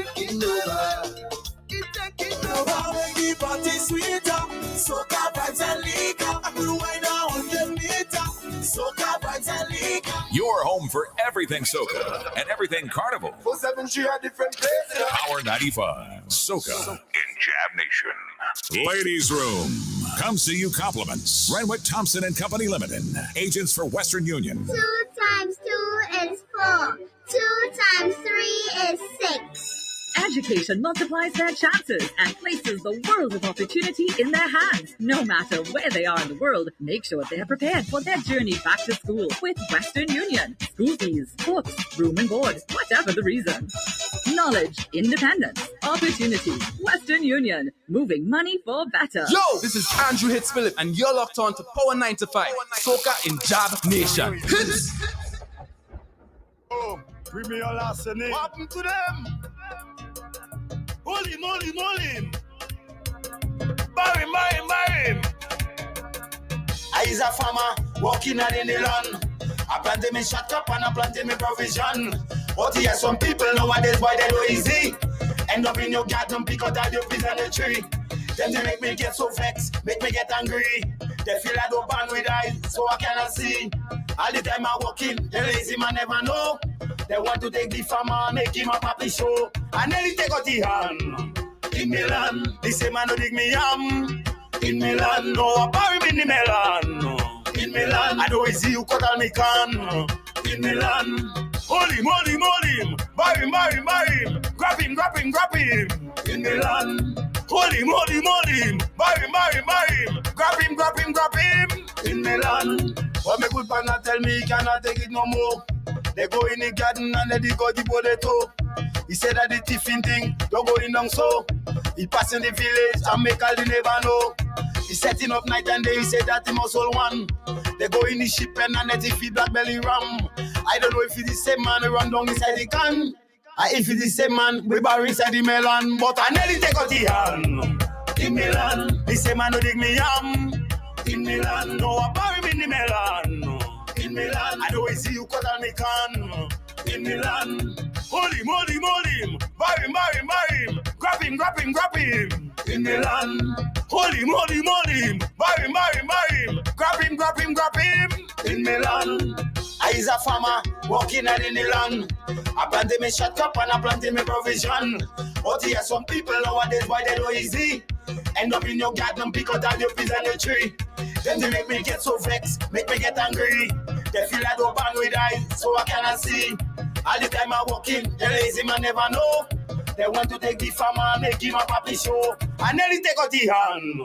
taking over. It taking over. Make the party sweeter. Soca vibes and liquor. I could wind 100 meter. Soca vibes and liquor. Your home for everything Soca and everything Carnival. For 7 she had different places. Power 95. Soca in Jam Nation. Ladies Room. Come see you compliments. Renwick Thompson and Company Limited. Agents for Western Union. 2 times 2 is 4. 2 times 3 is 6. Education multiplies their chances and places the world of opportunity in their hands. No matter where they are in the world, make sure they are prepared for their journey back to school with Western Union. School fees, books, room and board, whatever the reason. Knowledge, independence, opportunity. Western Union, moving money for better. Yo, this is Andrew Hits Phillip, and you're locked on to Power 9 to 5, Soca in Jab Nation. Hits! Oh, bring me your last name. What happened to them? Hold him. Bury him. I is a farmer walking out in the land. I planted me shut up and I planted me provision. But here some people nowadays why they do easy. End up in your garden, pick out all your peas on the tree. Then they make me get so vexed, make me get angry. They feel I don't ban with eyes, so I cannot see. All the time I walk in, the lazy man never know. They want to take the farmer, make him a puppy show. And then he take out the hand. In Milan, the same man who dig me yam. In Milan, no, I bury me in the melon. In Milan, I know it's you cut on me can. In Milan, hold him. Bury him. Grab him. In Milan, hold him. Bury him. Grab him. In Milan, what my good partner tell me he cannot take it no more. They go in the garden and they go the potato. He said that the tiffin thing don't go in down so. He pass in the village and make all the neighbor know. He setting up night and day, he said that he must hold one. They go in the ship and let it feed black belly ram. I don't know if it's the same man who run down inside the can. If it's the same man, we bury inside the melon. But I nearly take out the hand. In Milan, the same man who dig me yam. In Milan, no, I bury me in the melon. In Milan, I know I see you cut on the can. In Milan, hold him. Bury him. Grab him. In Milan, hold him. Bury him. Grab him. In Milan, I is a farmer walking out in the land. I planted me shut up and I planted me provision. But here some people nowadays why they do easy. End up in your garden, pick out all your peas on the tree. Then they make me get so vexed, make me get angry. They feel I don't bang with eyes, so I cannot see. All the time I walk in, the lazy man never know. They want to take the farmer, make him a puppy show. And nearly take out the hand.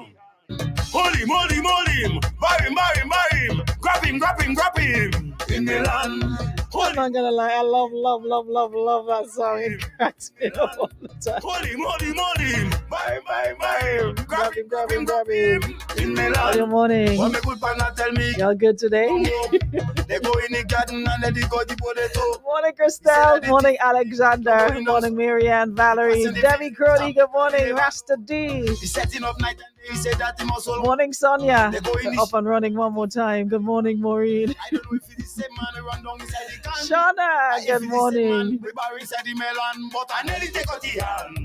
Hold him. Bury him. Grab him. In Milan. I'm not gonna lie, I love that song. It cracks me up all the time. Hold him. Bury him. Grab him. In Milan. Good morning. What my good partner tell me. Y'all good today? They go in the garden and they go the potato. Morning, Christelle. Morning, Alexander. Good morning, Marianne, Valerie, Debbie Crowley. Good morning, Rasta D. He's setting up night and day. He said that he must hold. Morning, Sonia. Up and running one more time. Good morning, Maureen. I don't know if it's the same man who run down inside the can. Shauna, good morning. We bury inside the melon, but I nearly take out the hand.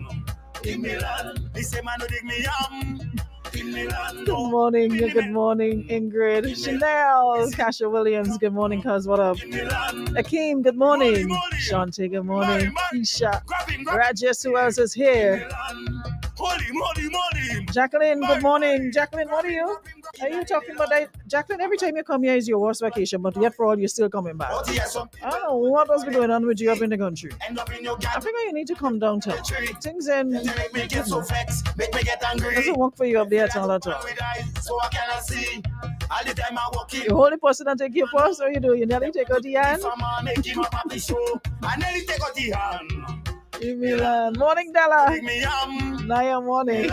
In Milan, the same man who dig me yam. In Milan, good morning, Ingrid. Chanel, Kasha Williams, good morning, cuz, what up? Akeem, good morning. Shanti, good morning. Isha, Rajesh, who else is here? Hold him. Jacqueline, good morning. Jacqueline, what are you? Are you talking about that? Jacqueline, every time you come here is your worst vacation, but yet for all, you're still coming back. I don't know what else be going on with you up in the country. I figure you need to come downtown. Things in doesn't work for you up there at all at all. You hold the person and take your purse, or you do? You nearly take out the hand? Milan. Morning, Della. Naya, morning. Take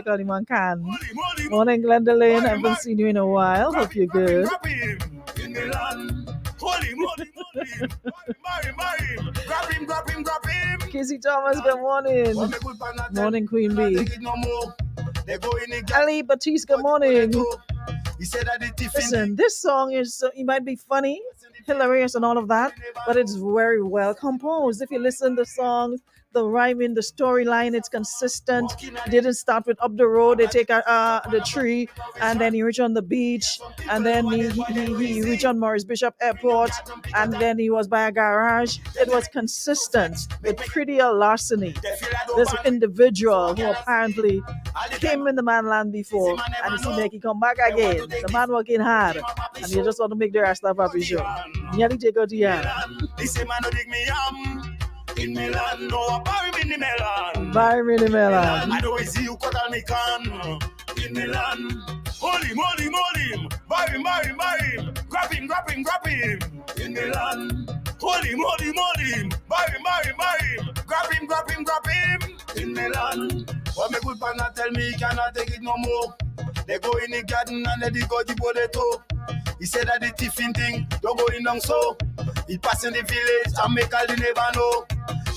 out the man can. Morning, Glendolyn. Haven't seen you in a while. Hope you're good. Casey Thomas, good morning. Morning, Queen Bee. Ali Batiste, good morning. He said that the thief Listen, this song is, it might be funny, hilarious, and all of that, but it's very well composed. If you listen to the songs, the rhyming, the storyline, it's consistent. It didn't start with up the road. They take the tree, and then he reach on the beach, and then he reach on Morris Bishop Airport, and then he was by a garage. It was consistent with prettier larceny. This individual who apparently came in the man land before, and it seemed like he come back again. The man working hard, and you just want to make the rest of happy show. Nearly take out the yard. This man no dig me in Milan, no bury me in the melon. Bury me in the melon. I know I see you cut on me can in Milan. Hold him, bury him, grab him in Milan. Hold him, bury him, grab him in Milan. But my good partner tell me he cannot take it no more. They go in the garden and they dig out the potato. He said that the tiffin thing don't go in down so. He pass in the village and make all the neighbor know.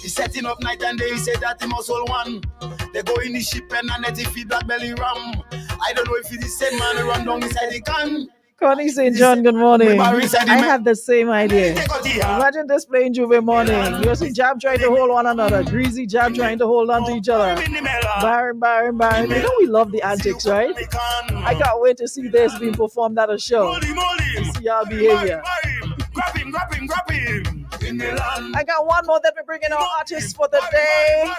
He setting up night and day, he said that he must hold one. They go in the ship and they feed that belly ram. I don't know if it's the same man who run down inside the can. Connie St. John, good morning. I had the same idea. Imagine this playing Juve morning. You see Jab trying to hold one another. Greasy Jab trying to hold on to each other. Byron. You know we love the antics, right? I can't wait to see this being performed at a show. See y'all behavior. Grab him. I got one more that we're bringing our artists for the day.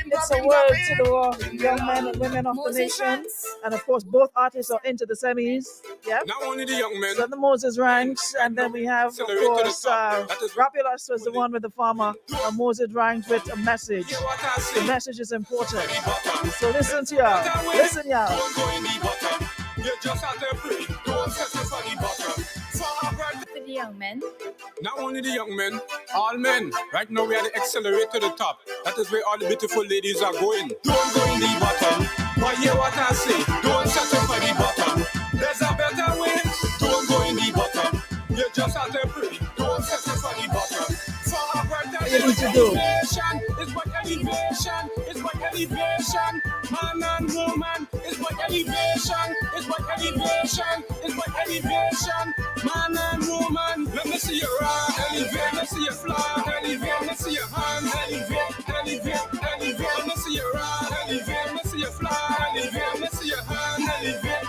It's a word to the young men and women of the nation. And of course, both artists are into the semis. Yeah. Not only the young men. So the Moses ranks, and then we have, of course, Rapulus was the one with the farmer. Moses ranks with a message. The message is important. So listen to y'all. Listen, y'all. You just have to pray. Don't settle for the bottom. For the young men. Not only the young men, all men. Right now we are the accelerator to the top. That is where all the beautiful ladies are going. Don't go in the bottom. But hear what I say. Don't settle for the bottom. There's a better way. Don't go in the bottom. You just have to pray. Don't settle for the bottom. What you need to do? It's what elevation. It's what elevation. Man and woman. It's what elevation. It's what elevation. It's what elevation. Man and woman. Let me see your rock. Elevate. Let me see your fly. Elevate. Let me see your hand. Elevate. Let me see your rock. Elevate. Let me see your fly. Elevate. Let me see your hand. Elevate.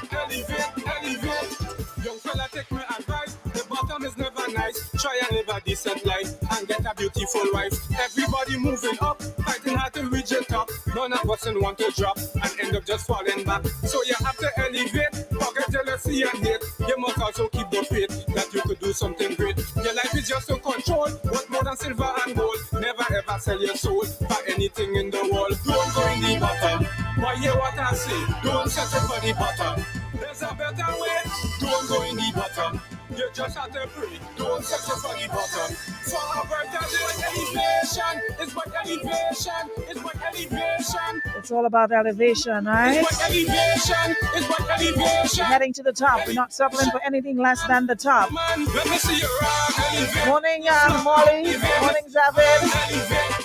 Young fella, take my advice. The bottom is never nice. Try and live a decent life and get a beautiful wife. Everybody moving up, fighting hard to reach the top. None of us want to drop and end up just falling back. So you have to elevate, forget jealousy and hate. You must also keep the faith that you could do something great. Your life is just to control, what more than silver and gold. Never ever sell your soul for anything in the world. Don't go in the bottom. But hear what I say, don't settle for the bottom. There's a better way, don't go in the bottom. You just have to pray, don't settle for the bottom. Forward, that's what elevation, it's what elevation, it's what elevation. It's all about elevation, right? It's what elevation, it's what elevation. We're heading to the top. We're not settling for anything less than the top. Man, let me see your rock, elevate. Morning, Molly. Morning, Zavid.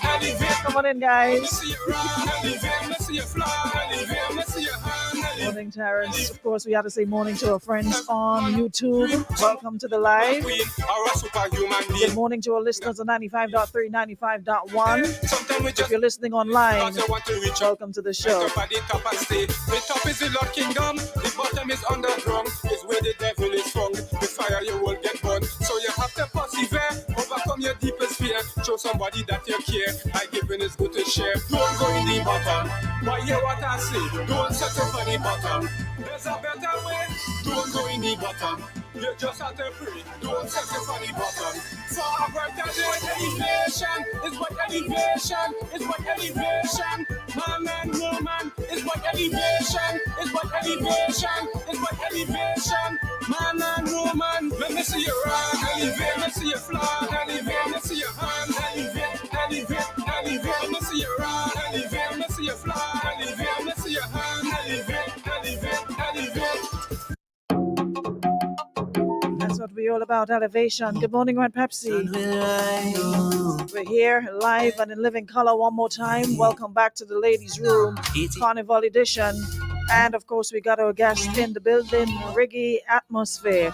Elevate. Come on in, guys. Let me see your rock, elevate. Let me see your fly, elevate. Let me see your hand, elevate. Morning, Terrence. Of course, we have to say morning to our friends on YouTube. Welcome to the live. Good morning to our listeners on 95.3, 95.1. If you're listening online, welcome to the show. The top is the Lord Kingdom, the bottom is underground. Is where the devil is found. With fire you will get burned. So you have to persevere, overcome your deepest fear. Show somebody that you care. By giving is good to share. Don't go in the bottom. But hear what I say. Don't settle for the bottom. There's a better way. Don't go in the bottom. You just have to pray. Don't settle for the bottom. Forward, that's what elevation. It's what elevation. It's what elevation. Man and woman. It's what elevation. It's what elevation. It's what elevation. Man and woman. Let me see your rock. Elevate. Let me see your fly. Elevate. Let me see your hand. Elevate. Let me see your rock. Elevate. Let me see your fly. Elevate. Let me see your hand. Elevate. That's what we're all about, elevation. Good morning, Red Pepsi. We're here live and in living color one more time. Welcome back to the ladies' room, Carnival edition. And of course, we got our guest in the building, Riggy Atmosphere.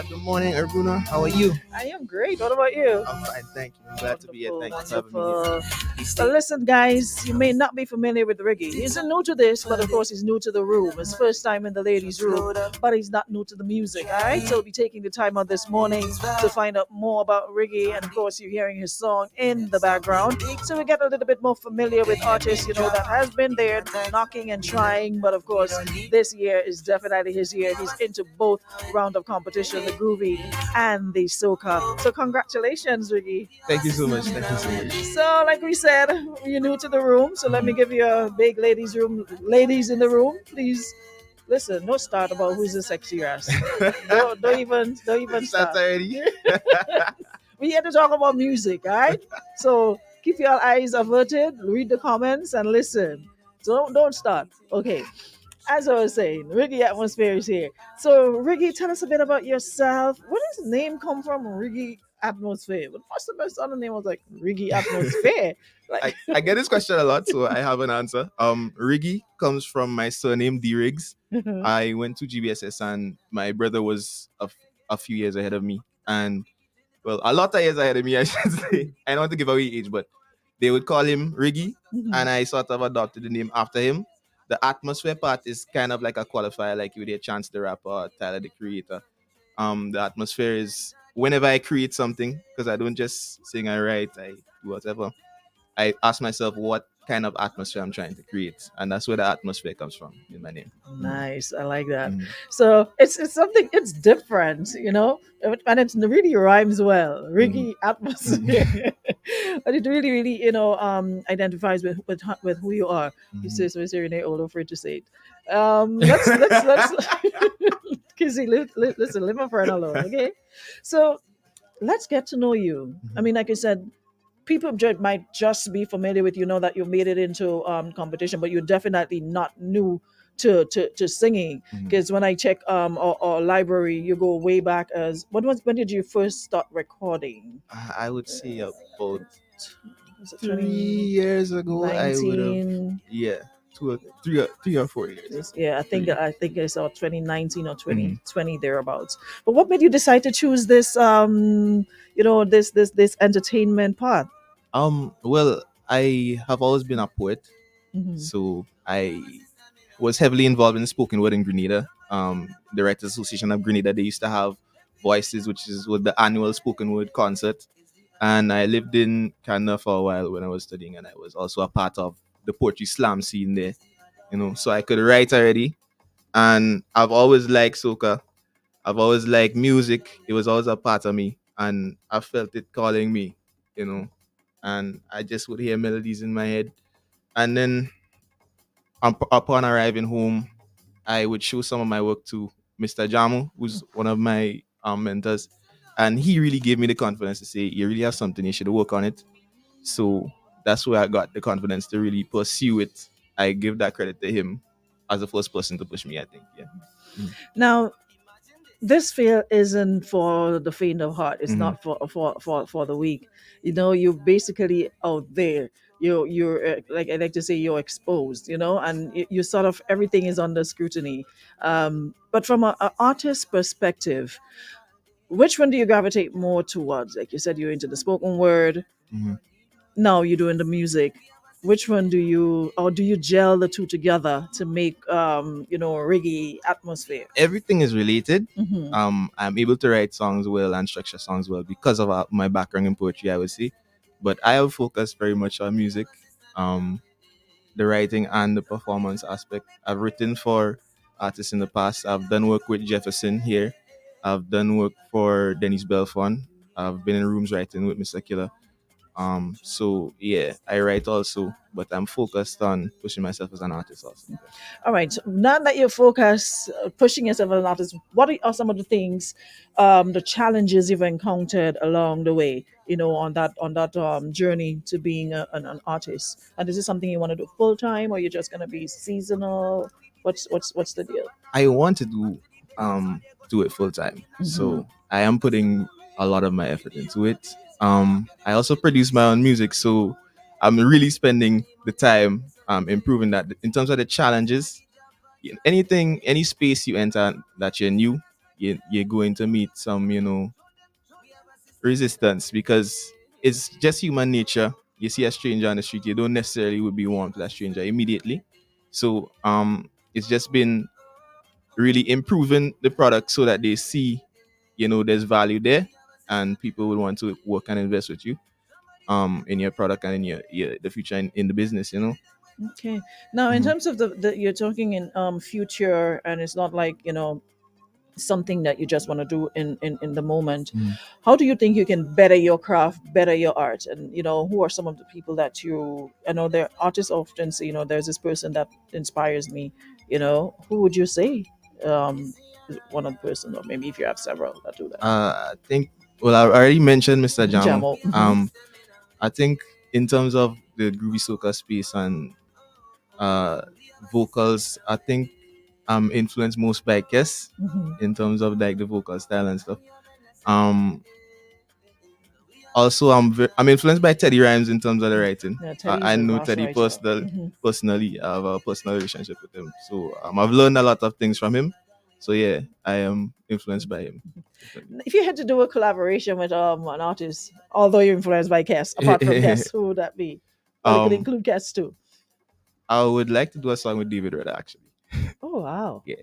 Good morning, Urbuna. How are you? I am great. What about you? I'm fine, thank you. I'm glad to be here. Thank you for having me Wonderful. So listen, guys, you may not be familiar with Riggy. He's new to this, but of course he's new to the room. His first time in the ladies' room, but he's not new to the music. All right, so we'll be taking the time out this morning to find out more about Riggy, and of course you're hearing his song in the background, so we get a little bit more familiar with artists, that has been there knocking and trying. But of course, this year is definitely his year. He's into both round of competition, the groovy and the soca. So congratulations, Riggy. Thank you so much. Thank you so much. So, like we said, you're new to the room, so let me give you a big ladies' room. Ladies in the room, please listen. Don't start about who's the sexy ass. don't even start. already. We're here to talk about music, all right? So keep your eyes averted, read the comments, and listen. So don't start. Okay. As I was saying, Riggy Atmosphere is here. So, Riggy, tell us a bit about yourself. Where does the name come from, Riggy Atmosphere? But first of all, I saw the name was like Riggy Atmosphere. I get this question a lot, so I have an answer. Riggy comes from my surname, D Riggs. I went to GBSS, and my brother was a few years ahead of me, and well, a lot of years ahead of me, I should say. I don't want to give away age, but they would call him Riggy, and I sort of adopted the name after him. The atmosphere part is kind of like a qualifier, like you would hear Chance the Rapper or Tyler the Creator. The atmosphere is whenever I create something, because I don't just sing, I write, I do whatever. I ask myself what kind of atmosphere I'm trying to create, and that's where the atmosphere comes from in my name. Nice, I like that. So it's something, it's different, and it really rhymes well. Riggy Atmosphere, but it really identifies with who you are. You say so, you're not all afraid to say it. Let's Kizzy, listen, leave my friend alone, okay? So let's get to know you. I mean, like I said, people might just be familiar with that you made it into competition, but you're definitely not new to singing. Because when I check our library, you go way back as when did you first start recording? I would say about 3 years ago. 19? I would have 3 or 4 years. Yeah, I think it's 2019 or 2020 thereabouts. But what made you decide to choose this this entertainment path? Well, I have always been a poet, so I was heavily involved in spoken word in Grenada. The Writers Association of Grenada, they used to have Voices, which is with the annual spoken word concert, and I lived in Canada for a while when I was studying, and I was also a part of the poetry slam scene there, so I could write already, and I've always liked soca. I've always liked music. It was always a part of me, and I felt it calling me, and I just would hear melodies in my head. And then upon arriving home, I would show some of my work to Mr. Jamu, who's one of my mentors, and he really gave me the confidence to say, you really have something, you should work on it. So that's where I got the confidence to really pursue it. I give that credit to him as the first person to push me, I think. Yeah. Now, this field isn't for the faint of heart. It's not for the weak. You're basically out there. You're like I like to say, you're exposed. And you sort of everything is under scrutiny. But from an artist perspective, which one do you gravitate more towards? Like you said, you're into the spoken word. Now you're doing the music. Which one do you gel the two together to make Riggy Atmosphere? Everything is related. I'm able to write songs well and structure songs well because of my background in poetry, I would say. But I have focused very much on music, the writing and the performance aspect. I've written for artists in the past. I've done work with Jefferson here. I've done work for Dennis Belfon. I've been in rooms writing with Mr. Killer. So yeah, I write also, but I'm focused on pushing myself as an artist also. All right. So now that you're focused, pushing yourself as an artist, what are some of the things, the challenges you've encountered along the way? On that journey to being an artist. And is this something you want to do full time, or you're just gonna be seasonal? What's the deal? I want to do it full time, so I am putting a lot of my effort into it. I also produce my own music, so I'm really spending the time improving that. In terms of the challenges, any space you enter that you're new, you're going to meet some, resistance, because it's just human nature. You see a stranger on the street, you don't necessarily would be warm to that stranger immediately. So it's just been really improving the product so that they see, there's value there, and people will want to work and invest with you in your product and in your the future in the business. Okay. Now, in terms of the you're talking in future, and it's not like something that you just want to do in the moment. How do you think you can better your craft, better your art? And who are some of the people that I know there artists often say, there's this person that inspires me. Who would you say is one of the person, or maybe if you have several that do that? I think, well, I already mentioned Mr. Jamo. Jamo. I think in terms of the groovy soca space and vocals, I think I'm influenced most by Kes in terms of like the vocal style and stuff. Also, I'm influenced by Teddy Rhymes in terms of the writing. Yeah, I know Teddy personally. I have a personal relationship with him, so I've learned a lot of things from him. So yeah, I am influenced by him. If you had to do a collaboration with an artist, although you're influenced by Kes, apart from Kes, who would that be? Or you could include Kes too. I would like to do a song with David Red, actually. Oh wow! Yeah.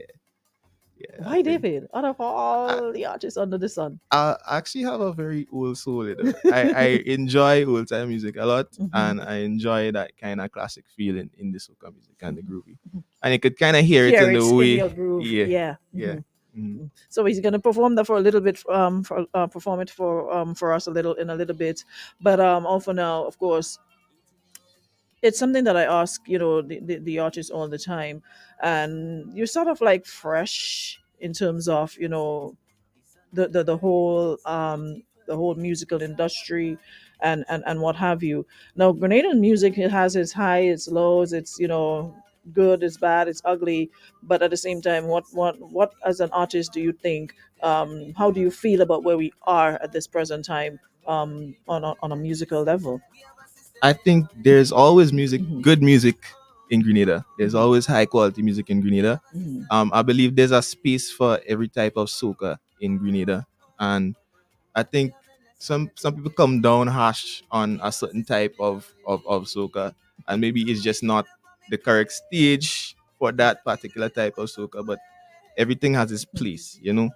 Why David? Out of all the artists under the sun, I actually have a very old soul. I enjoy old time music a lot, and I enjoy that kind of classic feeling in the soca music and the groovy. And you could kind of hear it in the way. your groove. Yeah. Mm-hmm. So he's going to perform that for a little bit, perform it for us in a little bit. But all for now, of course, it's something that I ask, the artists all the time, and you're sort of like fresh in terms of, the whole musical industry and what have you. Now, Grenadian music, it has its high, its lows, it's good, it's bad, it's ugly, but at the same time, what as an artist do you think? How do you feel about where we are at this present time on a musical level? I think there's always good music in Grenada. There's always high quality music in Grenada. I believe there's a space for every type of soca in Grenada, and I think some people come down harsh on a certain type of soca, and maybe it's just not the correct stage for that particular type of soca. But everything has its place. A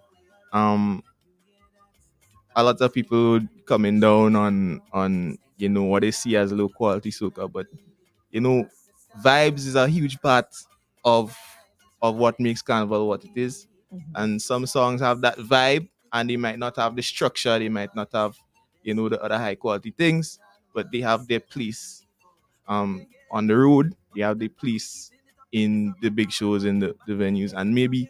lot of people coming down on what they see as low quality soca, but vibes is a huge part of what makes Carnival what it is. And some songs have that vibe, and they might not have the structure, they might not have the other high quality things, but they have their place on the road, they have their place in the big shows, in the venues. And maybe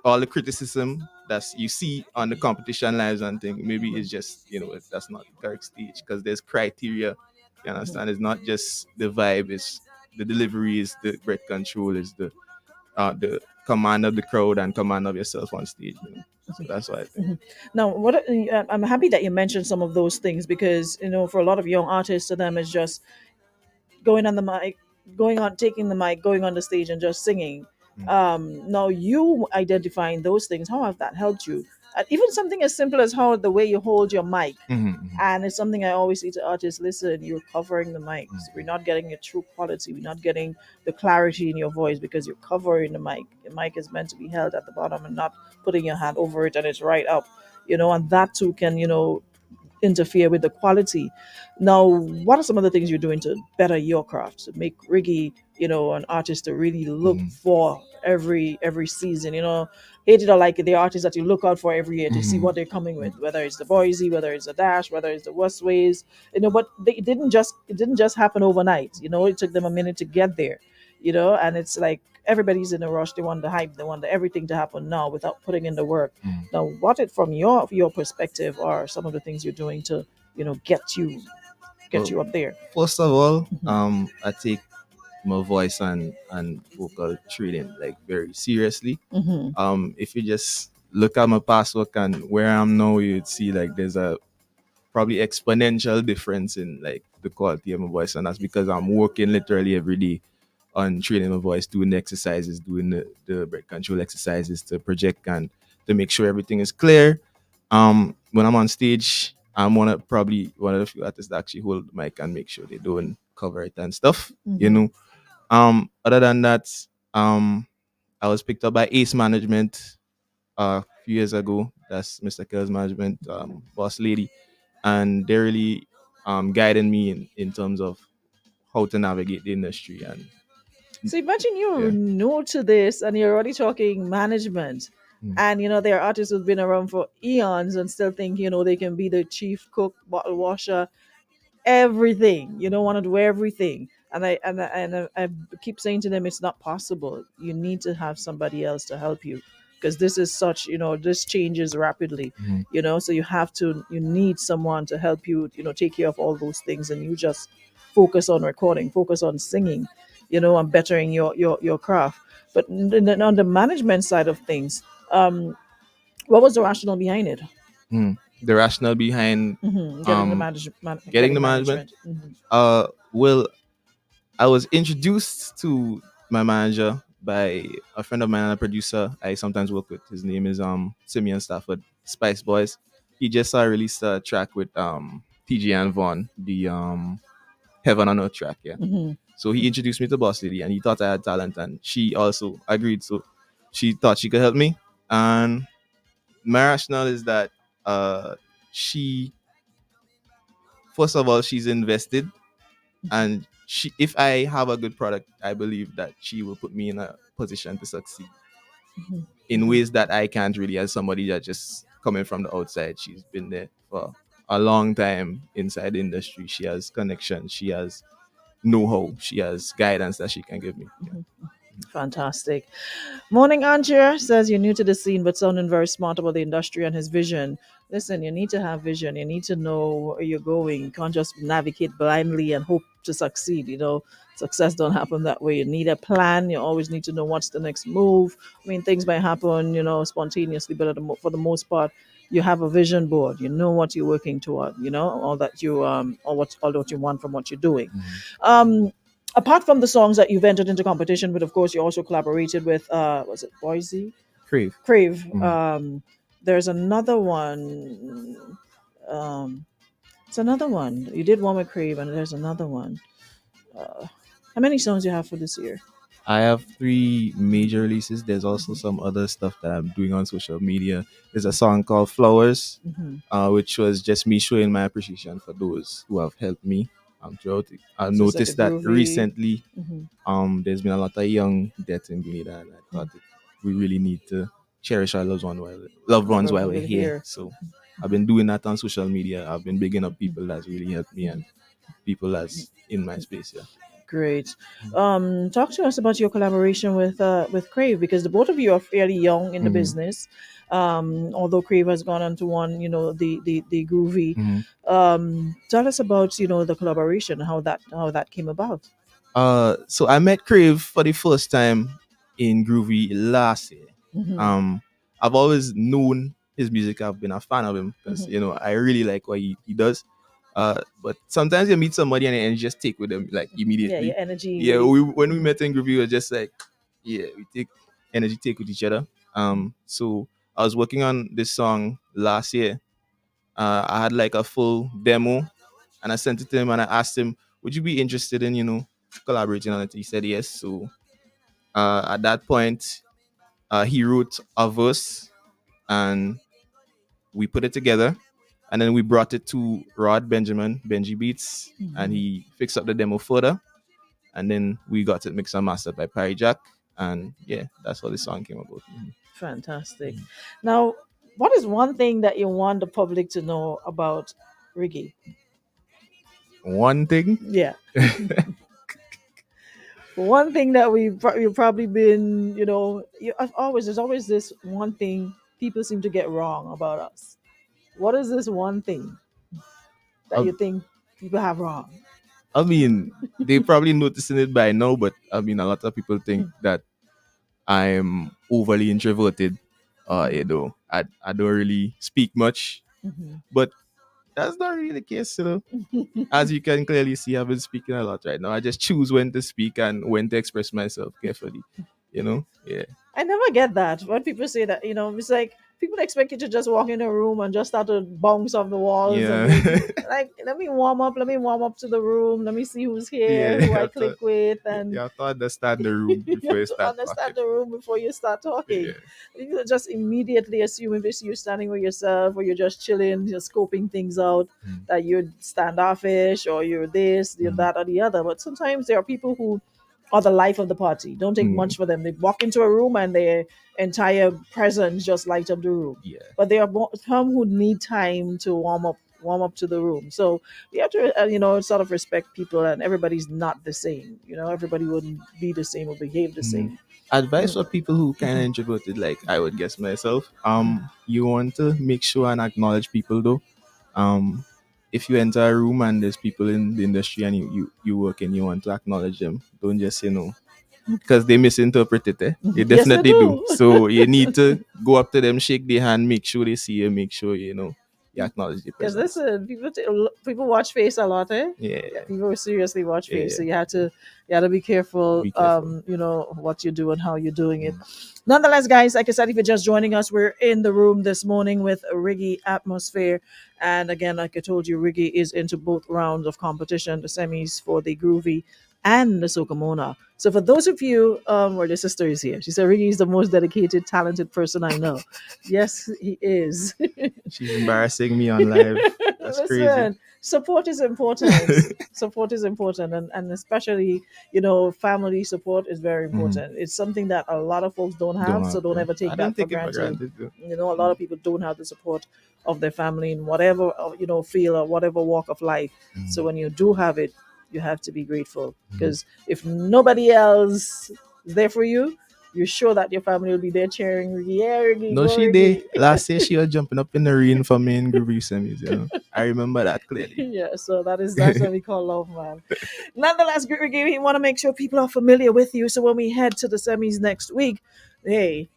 all the criticism that you see on the competition lives and things, maybe it's just that's not the correct stage, because there's criteria. You understand? It's not just the vibe, it's the delivery, is the breath control, is the command of the crowd and command of yourself on stage. So that's why I think. Now, I'm happy that you mentioned some of those things, because for a lot of young artists, to them it's just going on the mic, taking the mic, going on the stage and just singing. Now, you identifying those things, how have that helped you? Even something as simple as how the way you hold your mic. And it's something I always say to artists: listen, you're covering the mic. So we're not getting a true quality, we're not getting the clarity in your voice, because you're covering the mic. The mic is meant to be held at the bottom and not putting your hand over it and it's right up. And that too can interfere with the quality. Now, what are some of the things you're doing to better your craft, to make Riggy, an artist to really look for every season? Hate it or like it, the artists that you look out for every year to see what they're coming with, whether it's the Boise, whether it's the Dash, whether it's the Westways. But it didn't just happen overnight. It took them a minute to get there. And it's like everybody's in a rush. They want the hype, they want everything to happen now without putting in the work. Now, from your perspective, are some of the things you're doing to get you up there? First of all, I take my voice and vocal training like very seriously. If you just look at my past work and where I'm now, you'd see like there's a probably exponential difference in like the quality of my voice, and that's because I'm working literally every day on training my voice, doing the exercises, doing the breath control exercises to project and to make sure everything is clear. When I'm on stage, I'm probably one of the few artists that actually hold the mic and make sure they don't cover it and stuff. You know. Other than that, I was picked up by Ace Management a few years ago. That's Mr. Kel's management, boss lady, and they really guided me in terms of how to navigate the industry. And So imagine yeah. you're new to this and you're already talking management. Mm. And there are artists who've been around for eons and still think, they can be the chief cook, bottle washer, everything. You don't want to do everything. And I keep saying to them, it's not possible. You need to have somebody else to help you because this is such, this changes rapidly. Mhm. So you need someone to help you, take care of all those things, and you just focus on recording, focus on singing, and bettering your craft. But then on the management side of things, what was the rationale behind it? The rationale behind Getting the getting the management. Well, I was introduced to my manager by a friend of mine and a producer I sometimes work with. His name is Simeon Stafford, Spice Boys. He just released a track with TG and Vaughn, the Heaven on Earth track, yeah. So he introduced me to Boss Lady and he thought I had talent and she also agreed. So she thought she could help me. And my rationale is that she, first of all, she's invested, and if I have a good product, I believe that she will put me in a position to succeed in ways that I can't really, as somebody that just coming from the outside. She's been there for a long time inside the industry. She has connections, she has know-how, she has guidance that she can give me. Yeah. Fantastic. Morning, Andrea says you're new to the scene, but sounding very smart about the industry and his vision. Listen, you need to have vision. You need to know where you're going. You can't just navigate blindly and hope to succeed. Success don't happen that way. You need a plan. You always need to know what's the next move. I mean, things might happen, spontaneously, but for the most part, you have a vision board. You know what you're working toward. All that you all what you want from what you're doing. Apart from the songs that you've entered into competition with, of course, you also collaborated with was it Boise? Crave. There's another one. It's another one. You did one with Crave, and there's another one. How many songs you have for this year? I have 3 major releases. There's also some other stuff that I'm doing on social media. There's a song called Flowers, which was just me showing my appreciation for those who have helped me throughout it. I've So it's like noticed a that groovy- recently there's been a lot of young deaths in Grenada, and I thought that we really need to cherish our loved ones while we're here. So I've been doing that on social media. I've been bigging up people that's really helped me and people that's in my space. Yeah. Great. Talk to us about your collaboration with Crave, because the both of you are fairly young in the business. Although Crave has gone on to one, the groovy. Tell us about the collaboration, how that came about. So I met Crave for the first time in Groovy last year. I've always known his music. I've been a fan of him because I really like what he does. But sometimes you meet somebody and you just take with them like immediately. Yeah, your energy. Yeah, when we met in Groovy, we were just like, yeah, we take with each other. So I was working on this song last year. I had like a full demo, and I sent it to him and I asked him, would you be interested in collaborating on it? He said yes. So at that point, he wrote a verse and we put it together, and then we brought it to Rod Benjamin, Benji Beats, and he fixed up the demo further, and then we got it mixed and mastered by Perry Jack, and yeah, that's how the song came about. Fantastic. Now, what is one thing that you want the public to know about Riggy? One thing? Yeah. One thing that you've probably been, there's always this one thing people seem to get wrong about us. What is this one thing that you think people have wrong? I mean, they probably noticing it by now, but I mean, a lot of people think that I'm overly introverted. I don't really speak much. But that's not really the case, As you can clearly see, I've been speaking a lot right now. I just choose when to speak and when to express myself carefully. Yeah. I never get that when people say that. It's like people expect you to just walk in a room and just start to bounce off the walls and Yeah. like, let me warm up. Let me warm up to the room. Let me see who's here, Yeah. who You I have to, click with, you and have to understand the room you before have you to start understand talking. the room before you start talking. Yeah. You just immediately assume if it's you standing with yourself or you're just chilling, just scoping things out, that you're standoffish or you're this, you're that, or the other. But sometimes there are people who are the life of the party. Don't take much for them. They walk into a room and their entire presence just light up the room. Yeah. But there are some who need time to warm up to the room. So you have to sort of respect people, and everybody's not the same. Everybody wouldn't be the same or behave the same. Advice for people who kind of introverted, like I would guess myself. You want to make sure and acknowledge people though. If you enter a room and there's people in the industry and you work and you want to acknowledge them, don't just say no. Because they misinterpret it. They Yes, they definitely do. do. So you need to go up to them, shake their hand, make sure they see you, make sure you acknowledge the Because presence. listen, people watch face a lot, eh? Yeah. People seriously watch face, Yeah. so you have to be careful. Be careful. What you do and how you're doing it. Nonetheless, guys, like I said, if you're just joining us, we're in the room this morning with Riggy Atmosphere, and again, like I told you, Riggy is into both rounds of competition, the semis for the Groovy and the Sokamona. So for those of you, where the sister is here, she said Riggy is the most dedicated, talented person I know. Yes, he is. She's embarrassing me on live. That's crazy. Listen, support is important. Support is important, and especially family support is very important. It's something that a lot of folks don't have, so don't ever take I that don't for take it for granted. granted. A lot of people don't have the support of their family in whatever field or whatever walk of life. So when you do have it, you have to be grateful, because if nobody else is there for you, you're sure that your family will be there cheering Riggy. Yeah, Riggy, No, go she Riggy. did. Last year she was jumping up in the ring for me in Groovy semis. I remember that clearly. Yeah, so that's what we call love, man. Nonetheless, Riggy, we want to make sure people are familiar with you. So when we head to the semis next week, hey,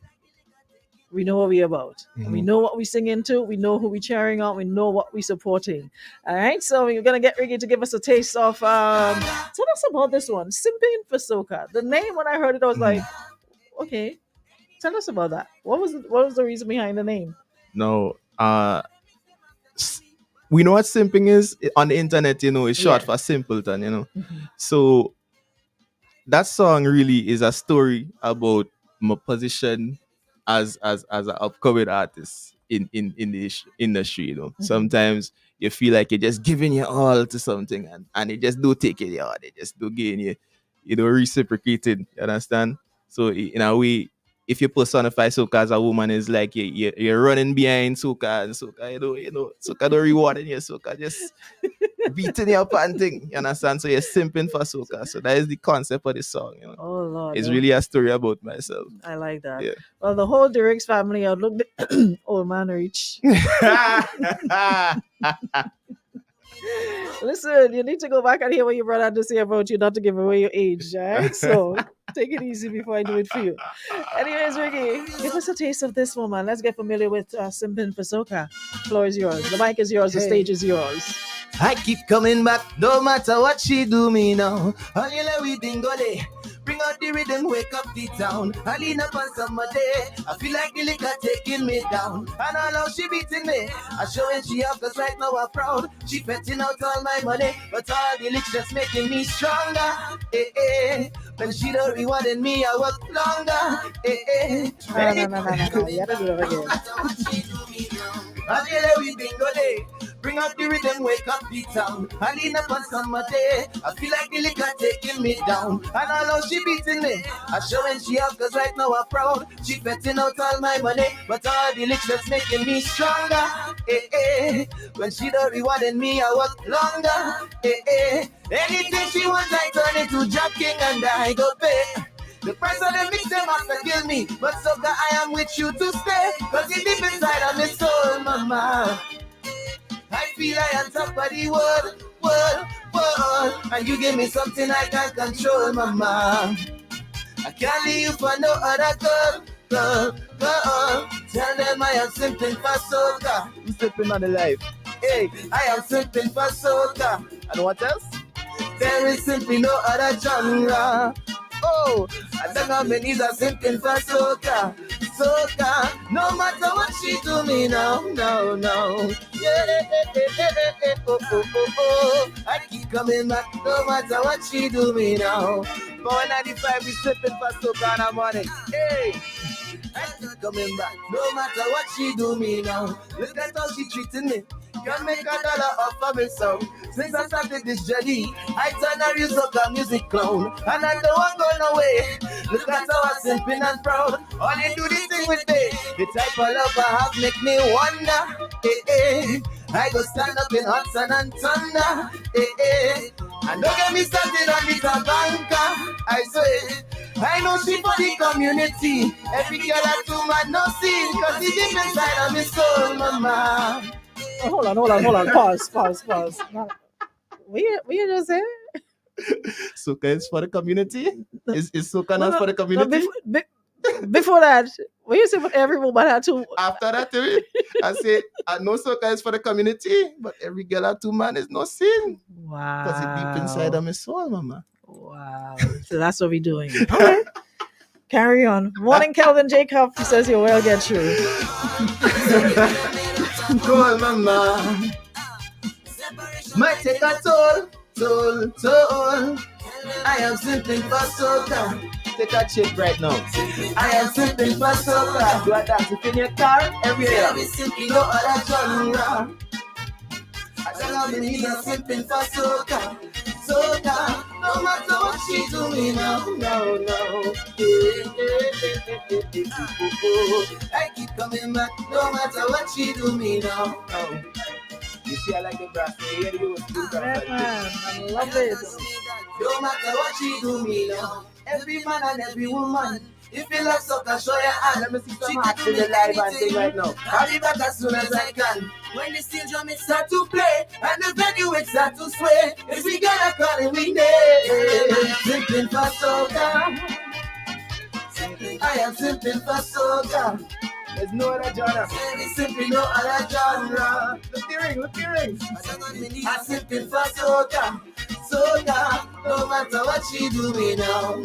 we know what we're about. We know what we sing into. We know who we're cheering on. We know what we're supporting. All right, so we're gonna get Riggy to give us a taste of. Tell us about this one, "Simping for Soca." The name, when I heard it, I was like, okay. Tell us about that. What was the reason behind the name? No, we know what simping is on the internet. It's short for simpleton. So that song really is a story about my position as an upcoming artist in the industry. Sometimes you feel like you're just giving your all to something, and they just do take it all. They just do gain reciprocated. You understand? So in a way, if you personify soca as a woman, is like you're running behind soca, and soca, soca don't rewarding you. Soca just beating you up and thing. You understand? So you're simping for soca. So that is the concept of the song. Oh Lord, It's really a story about myself. I like that. Yeah. Well, the whole Dirks family outlook, old man rich. Listen, you need to go back and hear what your brother had to say about you, not to give away your age, right? So take it easy before I do it for you. Anyways, Riggy, give us a taste of this one, man. Let's get familiar with Simpin' for Soca. Floor is yours. The mic is yours. The stage is yours. I keep coming back, no matter what she do me now. Only we dingole. Bring out the rhythm, wake up the town. I lean up on somebody. I feel like the liquor taking me down. And all how she beating me. I showing she up, cause right now I'm proud. She petting out all my money, but all the licks just making me stronger. When she don't rewarding me, I work longer. No. You gotta do it again. Bring out the rhythm, wake up the town. I lean up on somebody. I feel like the liquor taking me down. And I know she beating me. I showing she up, cause right now I'm proud. She betting out all my money, but all the licks just making me stronger. When she don't rewarding me, I work longer. Anything she wants, I turn it to Jack King and I go pay. The price of the mix, them have to kill me. But soca, I am with you to stay. Cause it deep inside of my soul, mama. I feel I am top of the world. And you give me something I can't control, mama. I can't leave you for no other girl. Tell them I am simping for soca. I'm stepping on the life. Hey, I am simping for soca. And what else? There is simply no other genre. Oh, I don't know many are simping for soca. Soca, no matter what she do me now, no. Yeah, oh. I keep coming back, no matter what she do me now. Power 95 we sipping for soca in the morning. Hey, I keep coming back, no matter what she do me now. Look at how she treating me. Can make $1 off of me song. Since I started this journey, I turn a real soca music clown. And I don't want go away. Look at how I'm simping and proud. All you do this thing with me. The type of love I have make me wonder. I go stand up in hot sun and thunder. And don't get me started on this banker. I swear. I know she for the community. Every girl I do man no see. Cause it's deep inside of me soul, mama. Oh, hold on. Pause. Now, what you just say? Soca is for the community? Is soca not for the community? Before that, what you say for every woman had to? After that, I said, no soca is for the community, but every girl had two man is no sin. Wow. Because it's deep inside of my soul, mama. Wow. So that's what we're doing. Okay. Carry on. Morning, Kelvin Jacob. He says you will get through. Cool, mama. Might take a toll. I am simping for soca. Take a chip right now. I am simping for soca. You are dancing in your car every day. No other genre. I tell her me I'm simping for soca. No matter what she do me now, no. I keep coming back, no matter what she do me now. You see, I like the brass. I love it. No matter what she do me now. Every man and every woman. If you love soca, show your hand. Let me see some hearts in the live and sing right now. I'll be back as soon as I can. When the steel drum it start to play and the venue it start to sway, if we gonna call it we name. Simping for soca. I am simping for soca. There's no other genre. Simply no other genre. Look the ring. I'm simping for soca. No matter what she do me now.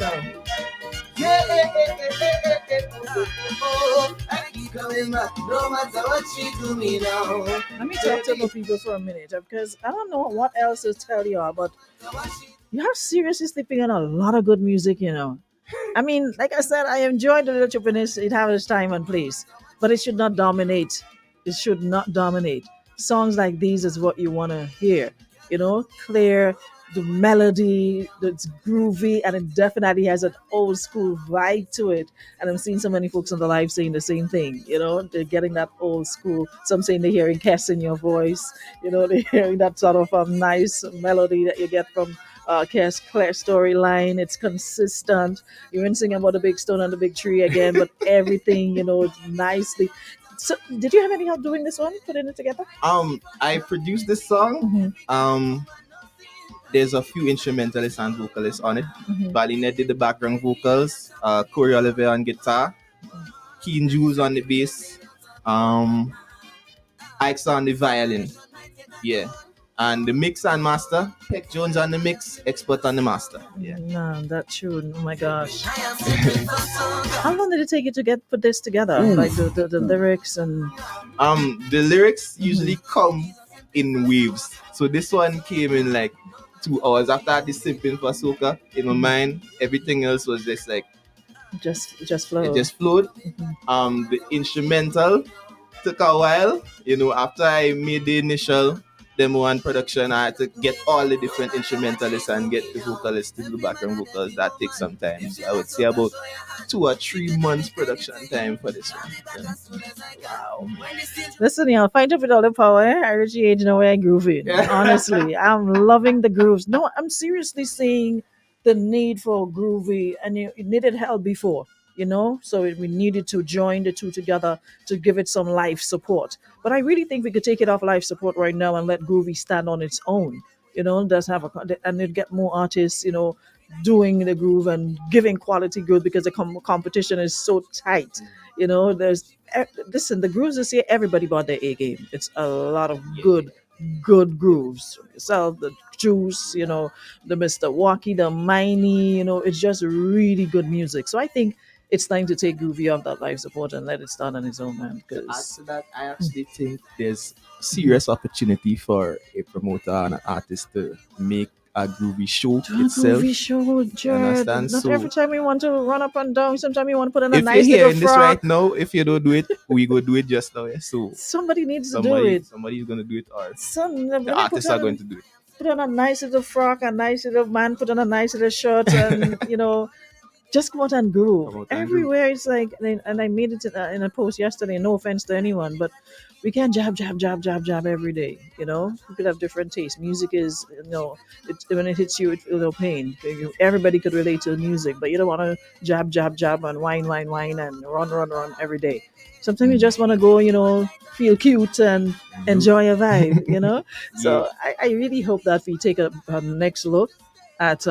Yeah. I keep coming back. No matter what she do me now. Let me talk to the people for a minute because I don't know what else to tell y'all, but you are seriously sleeping on a lot of good music, you know. I mean, like I said, I enjoy the little finish. It has its time and place, but it should not dominate. It should not dominate. Songs like these is what you want to hear. You know, clear, the melody, it's groovy, and it definitely has an old school vibe to it. And I'm seeing so many folks on the live saying the same thing. You know, they're getting that old school. Some saying they're hearing Cass in your voice. You know, they're hearing that sort of nice melody that you get from Cass Claire storyline. It's consistent. You ain't singing about the big stone and the big tree again, but everything, you know, nicely. So, did you have any help doing this one, putting it together? I produced this song. There's a few instrumentalists and vocalists on it. Balinette did the background vocals. Corey Oliver on guitar. Keen Jules on the bass. Ike's on the violin. Yeah. And the mix and master, Peck Jones on the mix, expert on the master. Yeah. No, that tune. Oh my gosh. How long did it take you to put this together? Like the lyrics and the lyrics usually come in waves. So this one came in like 2 hours after I did Simping for Soca. In my mind, everything else was just like just flowed. It just flowed. The instrumental took a while. You know, after I made the initial demo and production, I had to get all the different instrumentalists and get the vocalists to do background vocals. That takes some time. So I would say about 2 or 3 months production time for this one. Yeah. Wow. Listen, y'all, find up with all the power. I really ain't no way grooving. Honestly, I'm loving the grooves. No, I'm seriously seeing the need for groovy, and it needed help before. You know, so we needed to join the two together to give it some life support. But I really think we could take it off life support right now and let Groovy stand on its own. You know, and it get more artists, you know, doing the groove and giving quality groove because the competition is so tight. You know, listen, the grooves this year, everybody bought their A game. It's a lot of good good grooves. Yourself, the Juice, the Mr. Walkie, the Miney, it's just really good music. So I think it's time to take Groovy off that life support and let it start on its own, man. To add Because to that, I actually think there's serious opportunity for a promoter and an artist to make a groovy show itself. Groovy show, Jared. understand? Not So every time you want to run up and down. Sometimes you want to put on a if nice you're little hearing this frock. right now, if you don't do it, we go do it just now. Yeah? So Somebody needs to do it. somebody's gonna do it, or When the they artists are going to do it. put on a nice little frock, a nice little man put on a nice little shirt, and just go out and groove. Come out and Everywhere it's like, and I made it in a post yesterday. No offense to anyone, but we can't jab every day. We could have different tastes. Music is, when it hits you, it feels no pain. Everybody could relate to music, but you don't want to jab, and whine, and run every day. Sometimes you just want to go, feel cute and enjoy a vibe. So I really hope that we take a next look at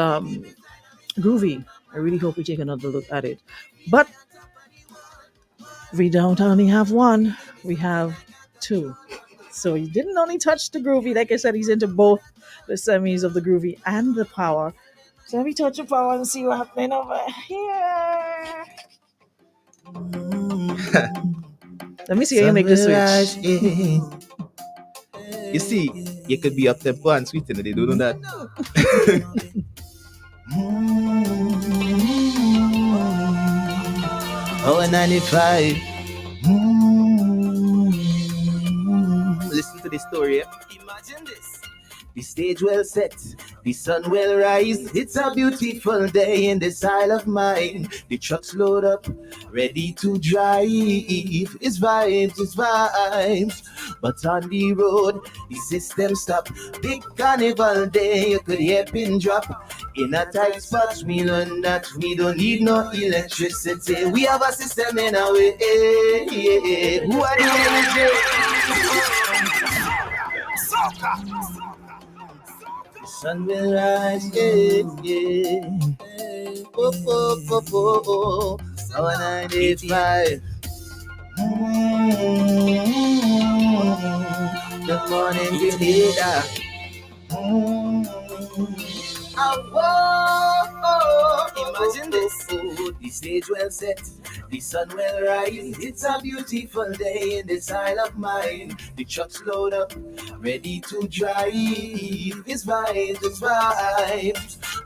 Groovy. I really hope we take another look at it. But we don't only have one, we have two. So he didn't only touch the Groovy. Like I said, he's into both the semis of the Groovy and the power. So let me touch the power and see what's happening over here. Let me see how you make the switch. You see, you could be up tempo and sweet, and they don't know that. Oh, 95. Listen to this story. Yeah? Imagine this. The stage well set, the sun will rise. It's a beautiful day in this Isle of mine. The trucks load up, ready to drive. It's vibes. But on the road, the system stop. Big Carnival day, you could hear pin drop. In a tight spot, we learn that we don't need no electricity. We have a system in our way. Who are the energy? Sun will rise, yeah. Oh. 985. Good morning, Grenada. Imagine this. The stage well set, the sun will rise. It's a beautiful day in this Isle of mine. The trucks load up, ready to drive. It's vibes.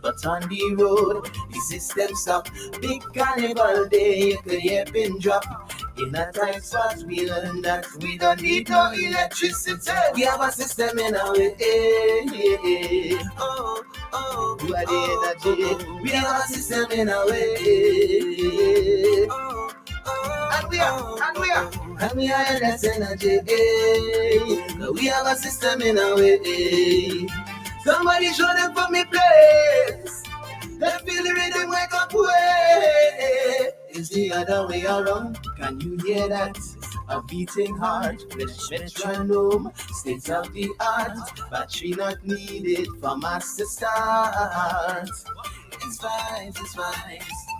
But on the road, the system stop. Big Carnival day, you could hear pin drop. In a tight spot, we learn that we don't need no electricity. We have a system in our way. We are the energy. We have a system in our way. And we are in that energy. We have a system in our way. Somebody show them from me place. They feel the rhythm wake up way. It's the other way around. Can you hear that? A beating heart, fresh metronome, state of the art. Battery not needed for us to start. It's vibes.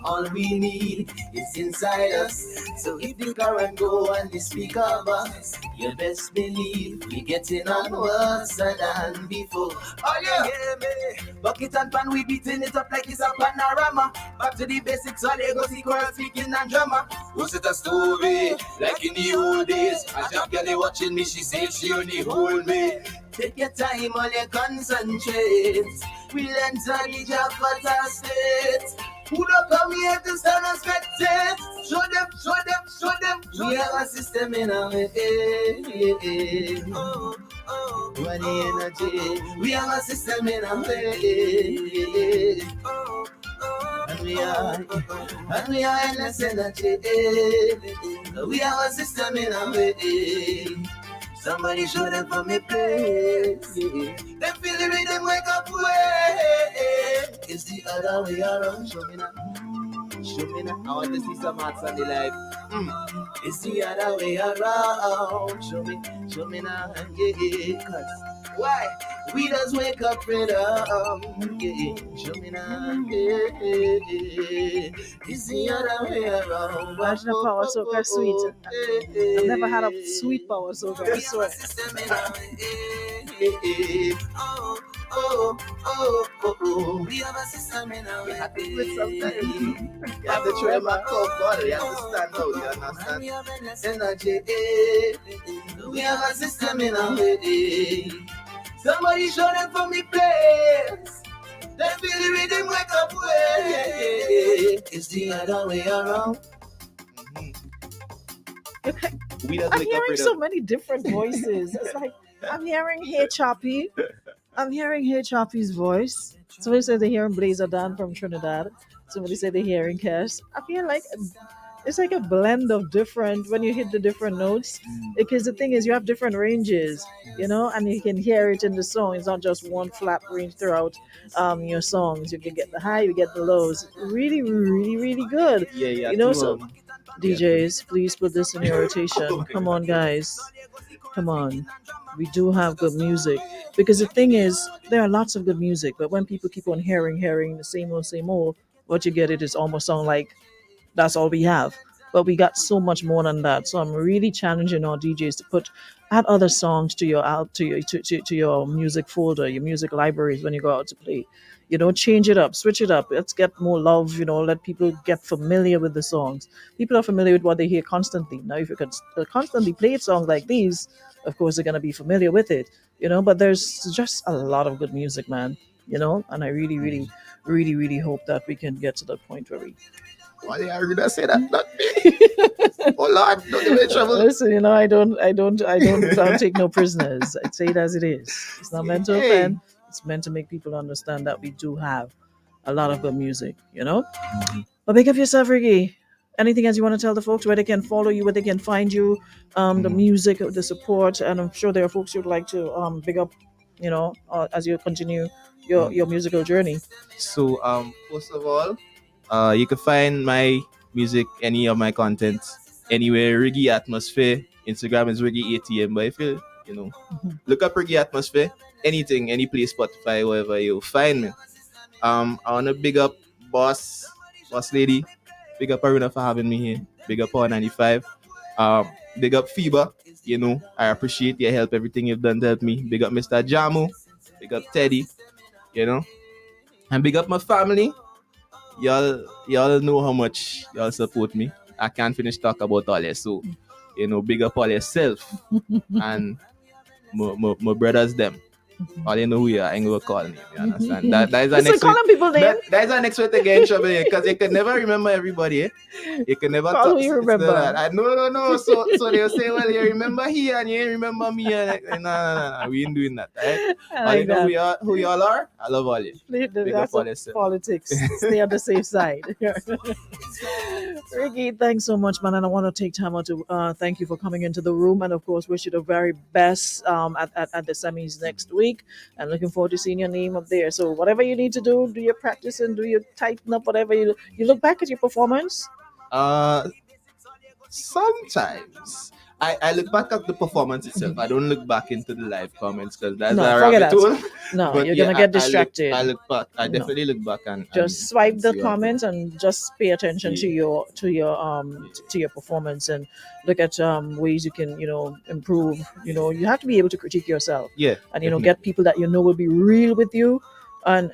All we need is inside us. So if the current go and the speaker box, you best believe we getting on worse than before. Oh yeah, me. Bucket and pan, we beating it up like it's a panorama. Back to the basics, all they go see choral speaking and drama. Who's it a story? Like in the old days. A jump girl watching me, she say she only hold me. Take your time, all you concentrate. We'll enter the Jaffa state. Who don't come here to stand and spectate? Show them. We have a system in our way. What the energy? We have a system in our way. And we are endless energy. We have a system in our way. Somebody show them from me place. They feel the rhythm wake up way. It's the other way around. Show me now. I want to see some hearts on the life. It's the other way around. Show me now. Yeah. Cause Why? We just wake up freedom. Yeah, show me now. Yeah. It's the other way around. Imagine a power soaker sweet. I've never had a sweet power soaker, I swear. We have a system in our way. You have to do it sometimes. You have to try my cup bottle. You have to stand out. You understand? Energy. We have a system in our way. Somebody show them from the place. They feel the rhythm wake up way. It's the other way around. I'm hearing so many different voices. It's like I'm hearing Hey Choppy. I'm hearing Hey Choppy's voice. Somebody said they're hearing Blazer Dan from Trinidad. Somebody said they're hearing Cash. I feel like it's like a blend of different when you hit the different notes. Because the thing is, you have different ranges, you know, and you can hear it in the song. It's not just one flat range throughout your songs. You can get the high, you get the lows. Really, really, really good. Yeah. You know, so DJs, please put this in your rotation. Come on, guys. Come on. We do have good music. Because the thing is, there are lots of good music, but when people keep on hearing the same old, what you get it is almost sound like that's all we have. But we got so much more than that. So I'm really challenging our DJs to add other songs to your music folder, your music libraries when you go out to play. You know, change it up, switch it up. Let's get more love. You know, let people get familiar with the songs. People are familiar with what they hear constantly. Now, if you could constantly play songs like these, of course they're gonna be familiar with it. You know, but there's just a lot of good music, man. You know, and I really, really, really, really hope that we can get to the point where we. Why are you gonna say that? Not me. Oh Lord, don't give me trouble. Listen, you know, I don't take no prisoners. I say it as it is. It's not meant to offend. It's meant to make people understand that we do have a lot of good music, you know? But big up yourself, Riggy. Anything else you want to tell the folks where they can follow you, where they can find you, the music, the support, and I'm sure there are folks you'd like to big up, you know, as you continue your musical journey. So first of all, you can find my music, any of my content, anywhere. Riggy Atmosphere. Instagram is Riggy ATM. But if you look up Riggy Atmosphere, anything, any place, Spotify, wherever you'll find me. I wanna big up boss lady. Big up Aruna for having me here. Big up Power 95. Big up FIBA. You know, I appreciate your help, everything you've done to help me. Big up Mr. Jamu. Big up Teddy. You know, and big up my family. Y'all know how much y'all support me. I can't finish talk about all this. So, you know, big up all yourself and my brothers them. All you know who you are, I ain't gonna call name. You understand? That is our next calling people name. That is our next way to get in trouble because you can never remember everybody. Eh? You can never call who you remember. No. So they'll say, well, you remember he and you remember me. No. We ain't doing that. Right? All you know who y'all are. I love all you. Big up all yourself. Politics. Stay on the safe side. Riggy, thanks so much, man. And I want to take time out to thank you for coming into the room, and of course, wish you the very best at the semis next week. And looking forward to seeing your name up there. So whatever you need to do your practice and do your tighten up, whatever you look back at your performance. Sometimes I look back at the performance itself. I don't look back into the live comments because that's a rabbit hole. No, but you're gonna get distracted. I look back. I definitely look back and just swipe the comments and just pay attention to your performance and look at ways you can improve. You have to be able to critique yourself. Yeah, and get people that will be real with you. And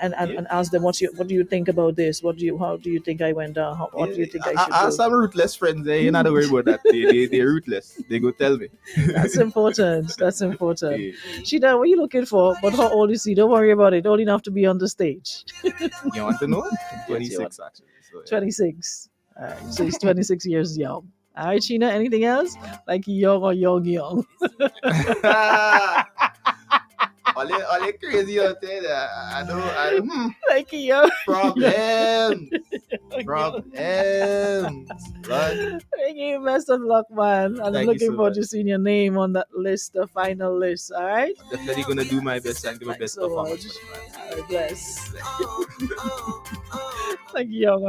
ask them what do you think about this? How do you think I went down? What do you think I should do? I have some ruthless friends. You're not worried about that. They're ruthless. They go tell me. That's important. That's important. Yeah. Shida, what are you looking for? But how old is he? Don't worry about it. Old enough to be on the stage. You want to know? 26 actually. So, yeah. 26. All right. So he's 26 years young. All right, Sheena. Anything else? Like young or young? All the crazy out there. I don't. Like young. Problems. Thank you. Best of luck, man. And I'm looking forward to seeing your name on that list, the final list. All right. Definitely gonna do my best and give my best performance. All right, bless. Like young.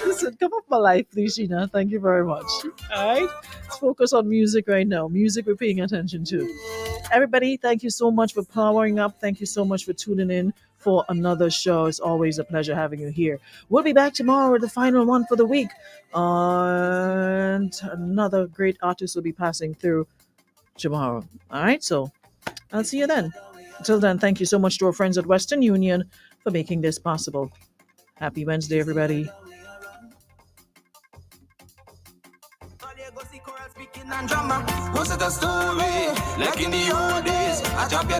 Listen, come up my life, please, Gina. Thank you very much. All right, let's focus on music right now. Music we're paying attention to. Everybody, thank you so much for powering up. Thank you so much for tuning in for another show. It's always a pleasure having you here. We'll be back tomorrow with the final one for the week. And another great artist will be passing through tomorrow. All right, so I'll see you then. Until then, thank you so much to our friends at Western Union for making this possible. Happy Wednesday, everybody. Was it a story like in the old days? I drop your